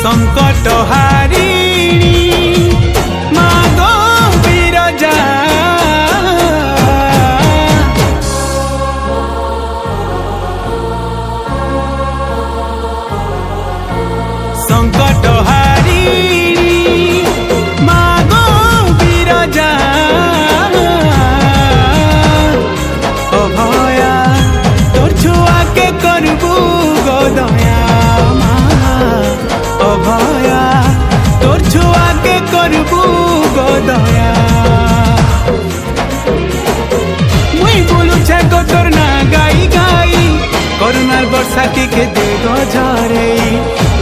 संकट हारिणी मागो बिरजा संकट हारिणी मागो बिरजा अभया तोर छुआ के करबू गो दया अभया तोर छुआ के करबू गो दया मुई बोलू छे गो तोर ना गाई गाई करुणार बरसा टिके दे गो झरे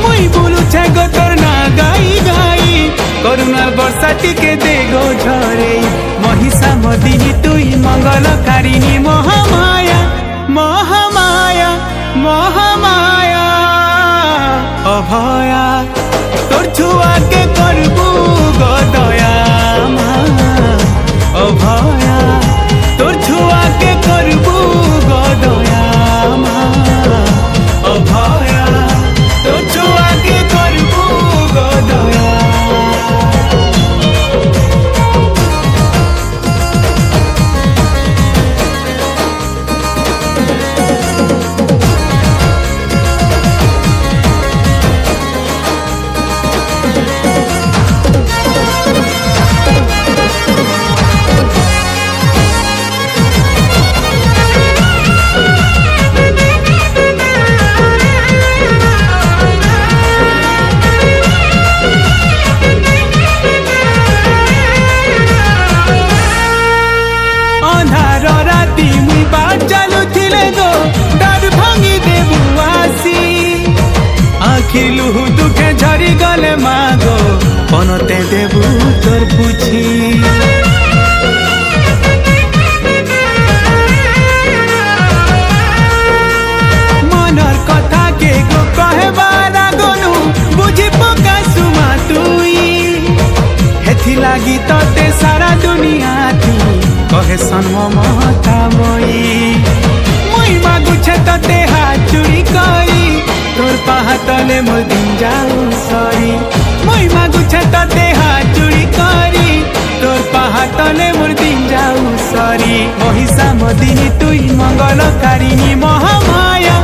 मुई बोलू छे गो तोर ना गाई गाई करुणार बरसा टिके दे गो झरे महिषा मदिनी तुई मंगलकारिणी महामाया महामाया महामाया अभया तोर छुआ के करबू गो दया अभया तोर छुआ के करबू गो दया अभया तोर छुआ के करबू गो दया आखिलु दुखे झरी गले मागो पनते देबू तोर पुछी मनर कथा के गो कहबारा गनु बुझी पका सुमा तुई हेथि लागी तते सारा दुनिया थी कहे सन्म मता मई मुई मागु छे तते हाथ चुरी कई तोर पाहतले मोर दिन जाऊ सरी मुई मागु छे तते हाथ चुरी करी तोर पाहतले मोर दिन जाऊ सरी महिषा मदिनी तुई मंगलकारिणी महामाया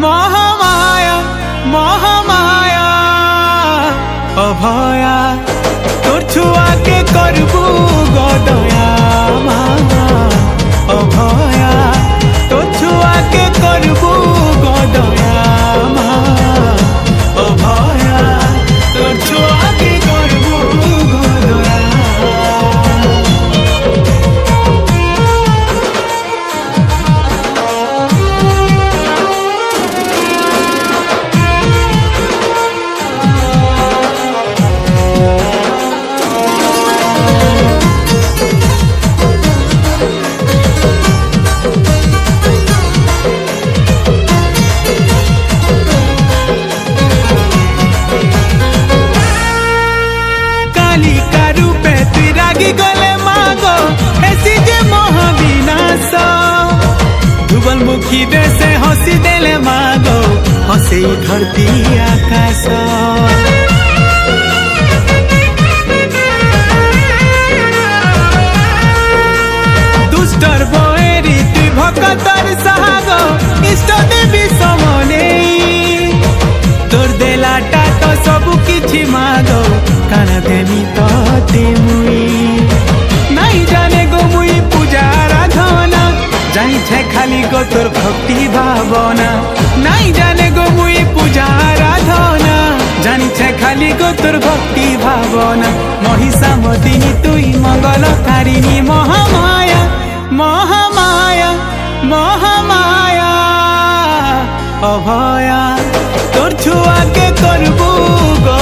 महामाया महामाया अभया तोर छुआ के करबू गो दया अभया तोर छुआ के करबू गो दया अभया तोर छुआ के करबू गो दया गले मागो ऐसी जे महाविनाश धुबल मुखी दे से हंसी देले मागो हंसे धरती आकाश दुष्टर बोएरी तुई भक्तर सागो इष्ट देवी समने तोर देलाटा तो सबु किछि मागो कान देमी तते मुई नहीं जाने गो मुई पूजा आराधना जाई छे खाली गो तोर भक्ति भावना नहीं जाने गो मुई पूजा आराधना जानी छे खाली गो तोर भक्ति भावना महिषा मदिनी तुई मंगलकारिणी महामाया महामाया महामाया अभया तोर छुआ के करबू गो